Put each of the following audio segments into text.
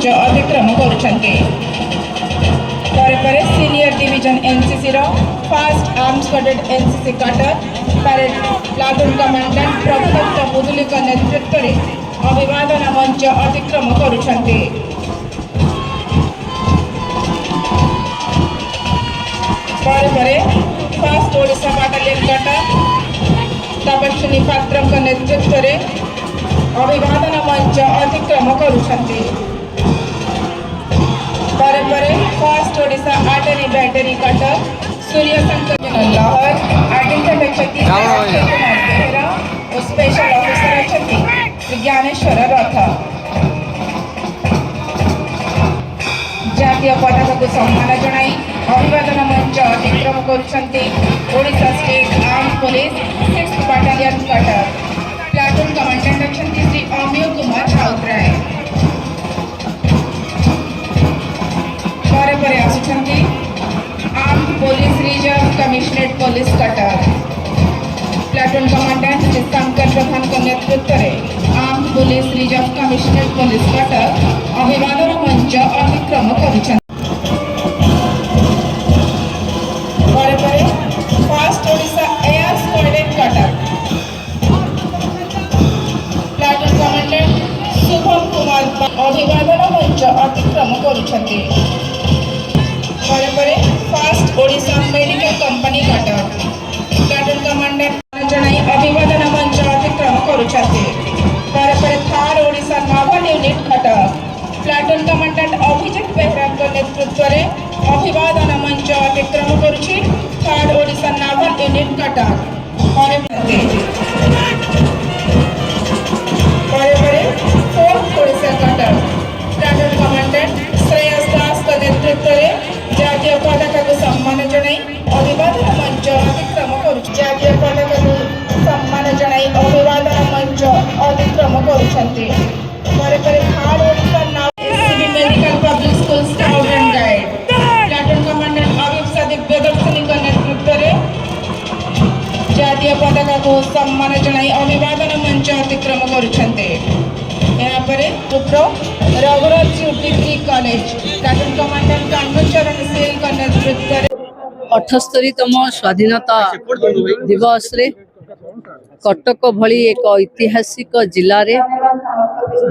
मंच अतिक्रम करुछन्ते। Senior division NCC first arms cadet NCC Cuttack parade platoon commandant Prabhudatta Muduli नेतृत्व में अभिवादन मंच अतिक्रम करुछन्ते। फास्ट ओडिशा बाटालियन कटक तपस्विनी पात्र नेतृत्व में अभिवादन मंच अतिक्रम करुछन्ते। First Odisha artillery battery Cuttack Suryashankar लहर आर्टिफिशियल बेहेरा और स्पेशल ऑफिसर अच्छा ज्ञानेश्वर रथ जातीय पताका को सम्मान जनाई अभिवादन मंच अतिक्रम करुछन्ते। Odisha state arm police 6th battalion Cuttack platoon commandant अच्छा Shri Amiya Kumar Routray. Arm police reserve commissionerate police Cuttack platoon commandant Shri Shankar Pradhan के नेतृत्व में arm police reserve commissionerate police Cuttack अभिवादन मंच अतिक्रम करुछन्ते। First Odisha air squadron Cuttack platoon commandant Shubham Kumar अभिवादन मंच अतिक्रम करुछन्ते। First Odisha medical company Cuttack platoon commandant जनाई अभिवादन मंच अतिक्रम करुछन्ते। Third Odisha naval unit Cuttack platoon commandant Abhijit Behera के नेतृत्व में अभिवादन मंच अतिक्रम करुछि। Third Odisha naval unit Cuttack fourth Odisha Cuttack platoon commandant Shreyas Das के नेतृत्व में जातीय पताका को सम्मान जनाई अभिवादन मंच अतिक्रम करुछि। जातीय पताका को सम्मान जनाई अभिवादन मंच अतिक्रम करुछन्ते। Third Odisha SCB medical public school scout and guide platoon commandant Abhipsa Divyadarshini के नेतृत्व में जातीय पताका को सम्मान जनाई अभिवादन मंच अतिक्रम करुछन्ते। Raghuraj degree college platoon commandant Kanhucharan Sen का नेतृत्व 78तम स्वाधीनता दिवस रे कटक भली एक ऐतिहासिक जिले रे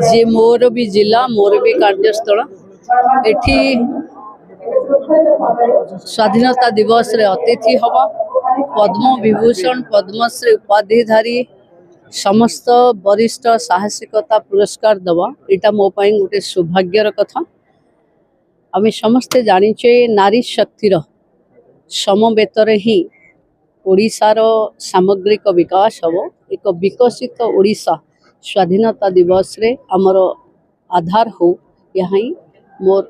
जे मोर भी जिला मोर भी कार्यस्थल एठी स्वाधीनता दिवस रे अतिथि हवा पद्म विभूषण पद्मश्री उपाधिधारी समस्त वरिष्ठ साहसिकता पुरस्कार दवा इटा मो पाई गोटे सौभाग्यर कथा। आम समस्ते जानिचे नारी शक्तिर समवेतर ही ओडिशार सामग्रिक विकास हम एक विकसित ओडिशा स्वाधीनता दिवस रे आमर आधार हो यहाँ मोर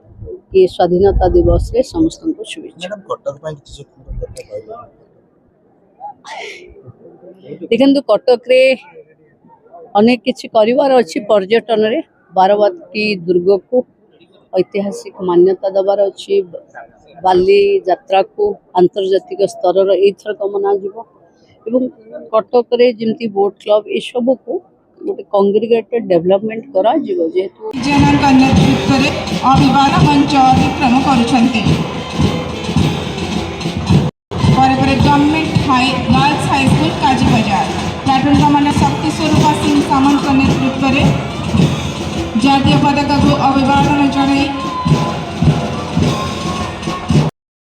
ये स्वाधीनता दिवस रे समस्त को शुभेच्छा। देखु कटक रे अनेक किछि करिवार अछि पर्यटन रे बारवाटी दुर्ग को ऐतिहासिक मान्यता दबार अछि बाली यात्रा को आंतर्जातिक स्तर रो एथर कमना जीवो एवं कटक रे जेमती बोट क्लब ए सब को गोटे कांग्रीगेटेड डेवलपमेंट करा जीवो जेतु जनन का नेतृत्व रे अभिवादन मंच अतिक्रम करुछन्ते। गवर्नमेंट गर्ल्स हाई स्कूल काजी बाजार प्लाटून कमांडेंट शक्ति स्वरूपा सिंह सामंत के नेतृत्व में जातीय पताका को अभिवादन जनाई